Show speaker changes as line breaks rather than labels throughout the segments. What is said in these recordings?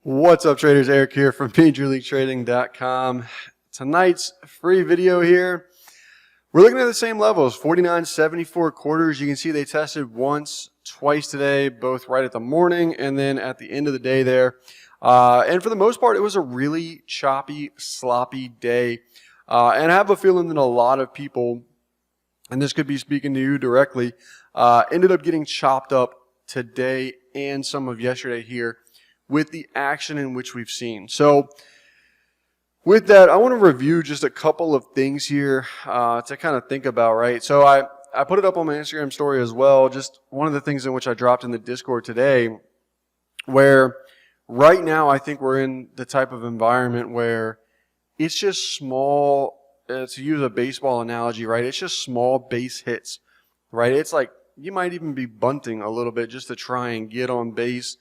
What's up, traders? Eric here from MajorLeagueTrading.com. Tonight's free video here, we're looking at the same levels, 49.74 quarters. You can see they tested once, twice today, both right at the morning and then at the end of the day there. And for the most part, it was a really choppy, sloppy day. And I have a feeling that a lot of people, and this could be speaking to you directly, ended up getting chopped up today and some of yesterday here with the action in which we've seen. So with that, I want to review just a couple of things here to kind of think about, right? So I put it up on my Instagram story as well, just one of the things in which I dropped in the Discord today, where right now I think we're in the type of environment where it's just small, to use a baseball analogy, right? It's just small base hits, right? It's like you might even be bunting a little bit just to try and get on base.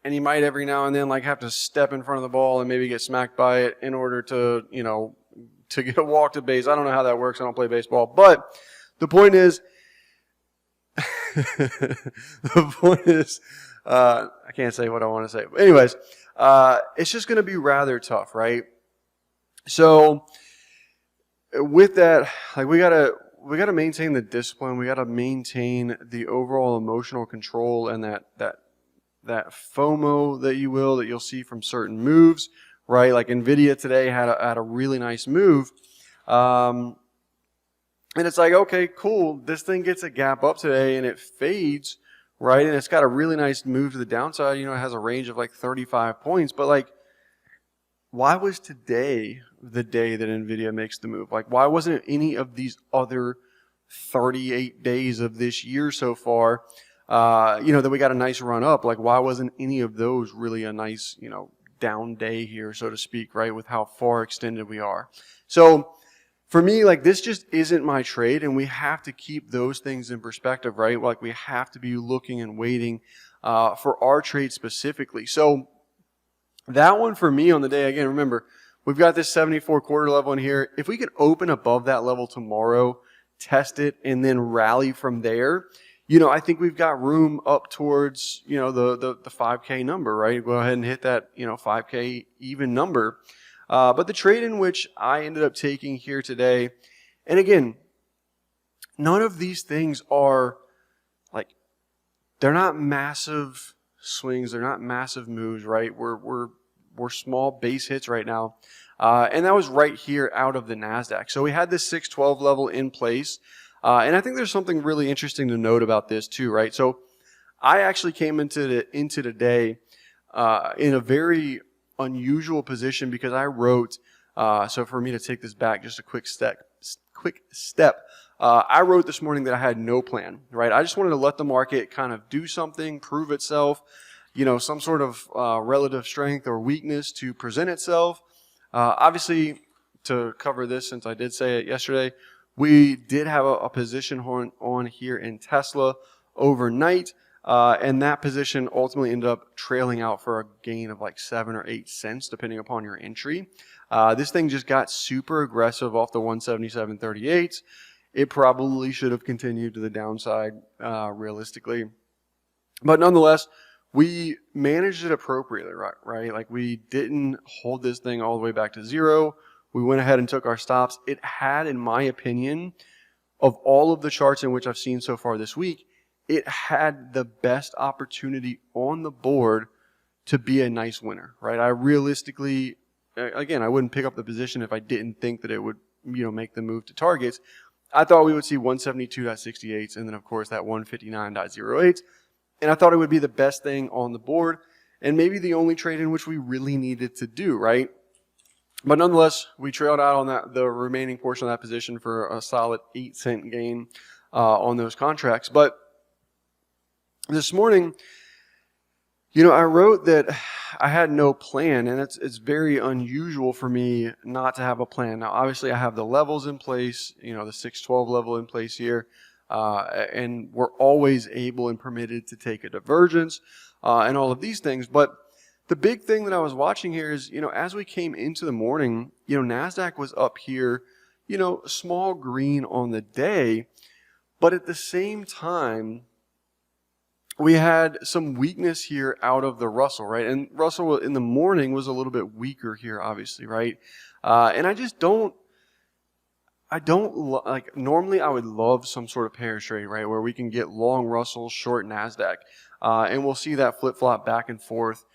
And you might every now and then like have to step in front of the ball and maybe get smacked by it in order to, to get a walk to base. I don't know how that works. I don't play baseball. But the point is, I can't say what I want to say. But anyways, it's just going to be rather tough, right? So with that, like we gotta maintain the discipline. We gotta maintain the overall emotional control and that FOMO that you'll see from certain moves, right? Like Nvidia today had a really nice move. And it's like, okay, cool. This thing gets a gap up today and it fades, right? And it's got a really nice move to the downside. It has a range of like 35 points. But like, why was today the day that Nvidia makes the move? Like, why wasn't it any of these other 38 days of this year so far that we got a nice run up? Like, why wasn't any of those really a nice, down day here, so to speak, right? With how far extended we are. So for me, like, this just isn't my trade, and we have to keep those things in perspective, right? Like, we have to be looking and waiting for our trade specifically. So that one for me on the day, again, remember, we've got this 74 quarter level in here. If we can open above that level tomorrow, test it, and then rally from there, I think we've got room up towards, the 5K number, right? Go ahead and hit that, 5K even number. But the trade in which I ended up taking here today, and again, none of these things are like, they're not massive swings. They're not massive moves, right? We're small base hits right now. And that was right here out of the NASDAQ. So we had this 612 level in place. And I think there's something really interesting to note about this too, right? So I actually came into the day in a very unusual position because I wrote, so for me to take this back just a quick step, I wrote this morning that I had no plan, right? I just wanted to let the market kind of do something, prove itself, some sort of relative strength or weakness to present itself. Obviously, to cover this, since I did say it yesterday, we did have a position on here in Tesla overnight, and that position ultimately ended up trailing out for a gain of like 7 or 8 cents, depending upon your entry. This thing just got super aggressive off the 177.38. It probably should have continued to the downside, realistically. But nonetheless, we managed it appropriately, right? Like, we didn't hold this thing all the way back to zero. We went ahead and took our stops. It had, in my opinion, of all of the charts in which I've seen so far this week, it had the best opportunity on the board to be a nice winner, right? I realistically, again, I wouldn't pick up the position if I didn't think that it would, make the move to targets. I thought we would see 172.68 and then, of course, that 159.08. And I thought it would be the best thing on the board and maybe the only trade in which we really needed to do, right? But nonetheless, we trailed out on the remaining portion of that position for a solid 8-cent gain on those contracts. But this morning, I wrote that I had no plan, and it's very unusual for me not to have a plan. Now, obviously, I have the levels in place, the 612 level in place here, and we're always able and permitted to take a divergence and all of these things. But the big thing that I was watching here is, as we came into the morning, NASDAQ was up here, small green on the day, but at the same time, we had some weakness here out of the Russell, right? And Russell in the morning was a little bit weaker here, obviously, right? And I just don't, like, normally I would love some sort of pair trade, right? Where we can get long Russell, short NASDAQ. And we'll see that flip-flop back and forth,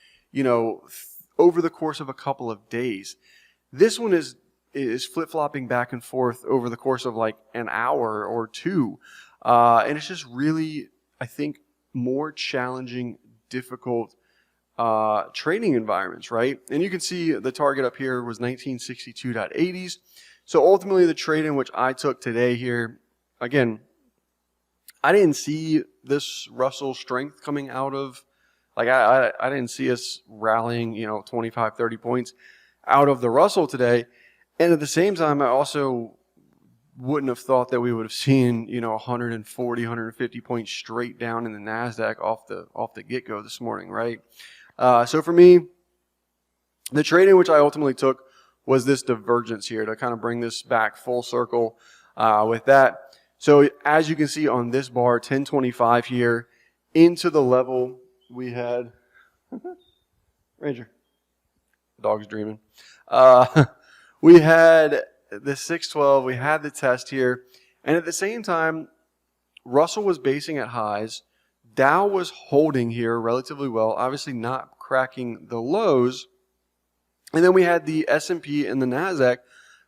over the course of a couple of days. This one is flip-flopping back and forth over the course of like an hour or two. And it's just really, I think, more challenging, difficult trading environments, right? And you can see the target up here was 1962.80s. So ultimately the trade in which I took today here, again, I didn't see this Russell strength coming out of, like I didn't see us rallying, 25, 30 points out of the Russell today. And at the same time, I also wouldn't have thought that we would have seen, 140, 150 points straight down in the NASDAQ off the get-go this morning, right? So for me, the trade in which I ultimately took was this divergence here to kind of bring this back full circle with that. So as you can see on this bar, 1025 here, into the level we had, Ranger, dog's dreaming. We had the 612, we had the test here, and at the same time, Russell was basing at highs. Dow was holding here relatively well, obviously not cracking the lows. And then we had the S&P and the NASDAQ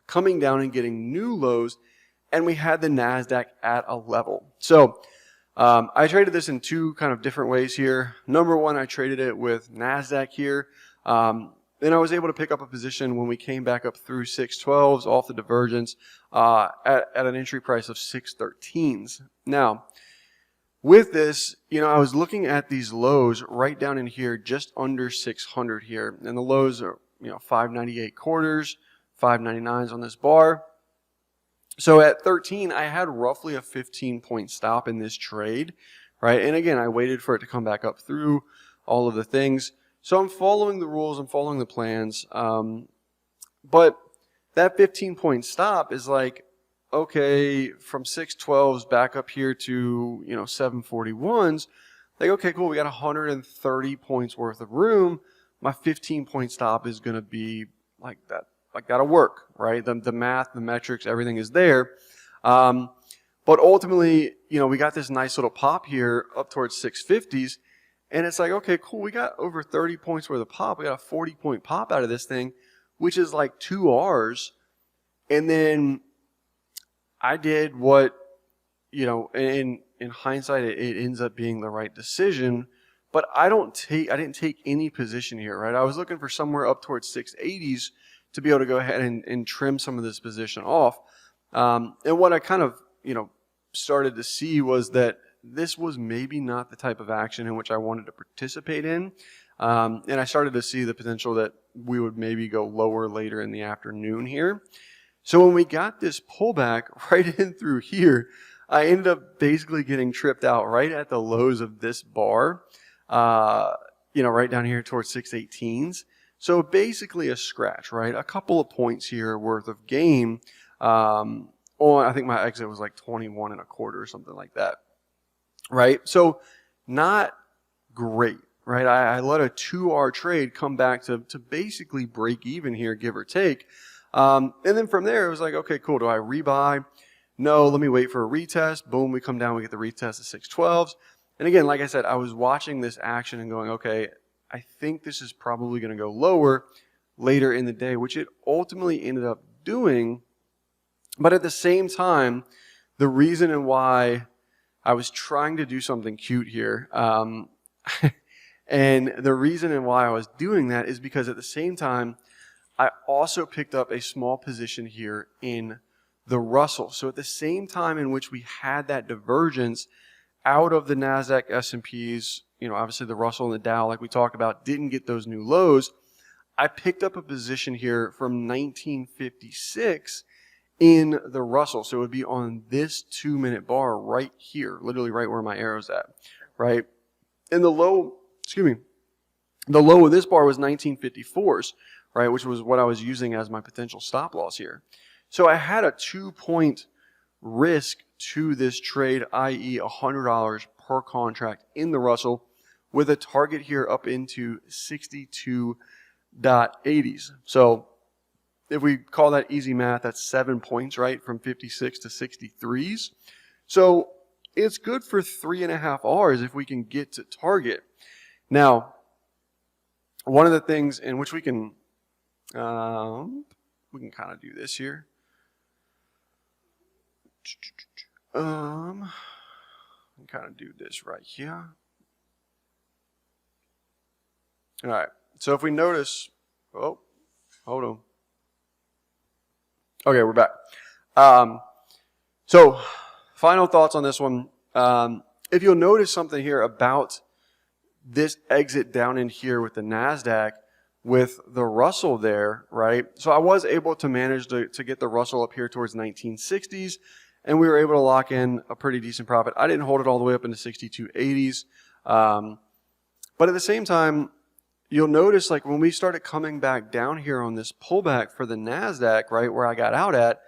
coming down and getting new lows, and we had the NASDAQ at a level. So I traded this in two kind of different ways here. Number one, I traded it with NASDAQ here. Then I was able to pick up a position when we came back up through 612s off the divergence at an entry price of 613s. Now, with this, I was looking at these lows right down in here, just under 600 here. And the lows are, 598 quarters, 599s on this bar. So at 13, I had roughly a 15-point stop in this trade, right? And again, I waited for it to come back up through all of the things. So I'm following the rules, I'm following the plans. But that 15-point stop is like, okay, from 612s back up here to, 741s, like, okay, cool, we got 130 points worth of room. My 15-point stop is going to be like that. Like, that'll work, right? The math, the metrics, everything is there. But ultimately, we got this nice little pop here up towards 650s. And it's like, okay, cool, we got over 30 points worth of pop. We got a 40-point pop out of this thing, which is like 2 Rs. And then I did what, in hindsight, it ends up being the right decision. But I didn't take any position here, right? I was looking for somewhere up towards 680s to be able to go ahead and trim some of this position off. And what I kind of, started to see was that this was maybe not the type of action in which I wanted to participate in. And I started to see the potential that we would maybe go lower later in the afternoon here. So when we got this pullback right in through here, I ended up basically getting tripped out right at the lows of this bar, right down here towards 618s. So basically a scratch, right? A couple of points here worth of gain. I think my exit was like 21 and a quarter or something like that. Right? So not great, right? I let a 2R trade come back to basically break even here, give or take. And then from there, it was like, okay, cool. Do I rebuy? No, let me wait for a retest. Boom, we come down, we get the retest of 612s. And again, like I said, I was watching this action and going, okay, I think this is probably going to go lower later in the day, which it ultimately ended up doing. But at the same time, the reason and why I was trying to do something cute here, and the reason and why I was doing that is because at the same time, I also picked up a small position here in the Russell. So at the same time in which we had that divergence out of the NASDAQ, S&Ps, obviously the Russell and the Dow, like we talked about, didn't get those new lows. I picked up a position here from 1956 in the Russell. So it would be on this 2-minute bar right here, literally right where my arrow's at, right? And the low of this bar was 1954s, right, which was what I was using as my potential stop loss here. So I had a 2-point risk to this trade, i.e. $100 per contract in the Russell, with a target here up into 62.80s. So if we call that easy math, that's 7 points, right, from 56 to 63s. So it's good for 3.5 hours if we can get to target. Now, one of the things in which we can kind of do this here. Kind of do this right here. All right. So if we notice, oh, hold on. Okay, we're back. So final thoughts on this one. If you'll notice something here about this exit down in here with the NASDAQ, with the Russell there, right? So I was able to manage to get the Russell up here towards 1960s, and we were able to lock in a pretty decent profit. I didn't hold it all the way up into 62.80s. But at the same time, you'll notice like when we started coming back down here on this pullback for the NASDAQ, right, where I got out at,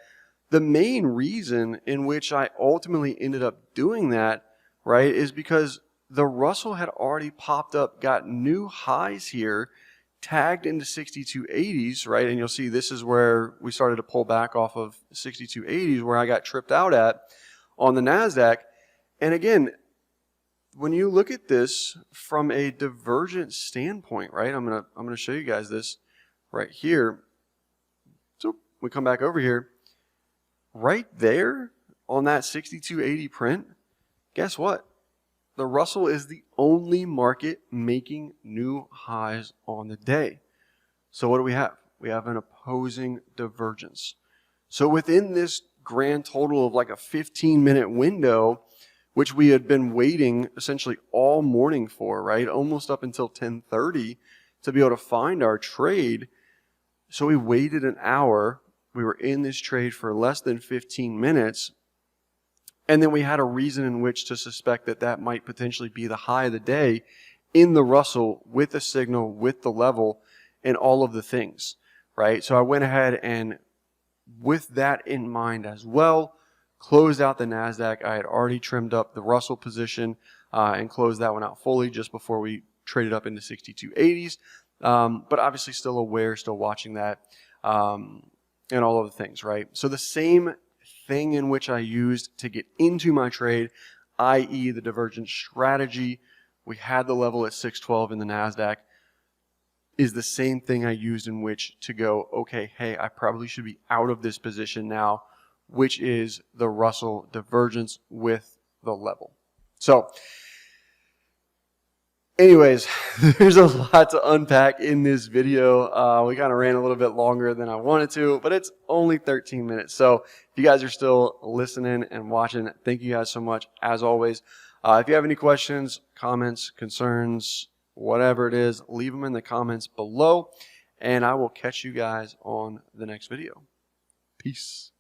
the main reason in which I ultimately ended up doing that, right, is because the Russell had already popped up, got new highs here, tagged into 62.80s, right? And you'll see this is where we started to pull back off of 62.80s, where I got tripped out at on the NASDAQ. And again, when you look at this from a divergent standpoint, right? I'm gonna show you guys this right here. So we come back over here. Right there on that 62.80 print, guess what? The Russell is the only market making new highs on the day. So what do we have? We have an opposing divergence. So within this grand total of like a 15-minute window, which we had been waiting essentially all morning for, right? Almost up until 10:30 to be able to find our trade. So we waited an hour. We were in this trade for less than 15 minutes. And then we had a reason in which to suspect that that might potentially be the high of the day in the Russell, with the signal, with the level, and all of the things, right? So I went ahead and with that in mind as well, closed out the NASDAQ. I had already trimmed up the Russell position and closed that one out fully just before we traded up into 62.80s. But obviously still aware, still watching that and all of the things, right? So the same thing in which I used to get into my trade, i.e. the divergence strategy, we had the level at 612 in the NASDAQ, is the same thing I used in which to go, okay, hey, I probably should be out of this position now, which is the Russell divergence with the level. So anyways, there's a lot to unpack in this video. We kind of ran a little bit longer than I wanted to, but it's only 13 minutes. So if you guys are still listening and watching, thank you guys so much, as always. If you have any questions, comments, concerns, whatever it is, leave them in the comments below, and I will catch you guys on the next video. Peace.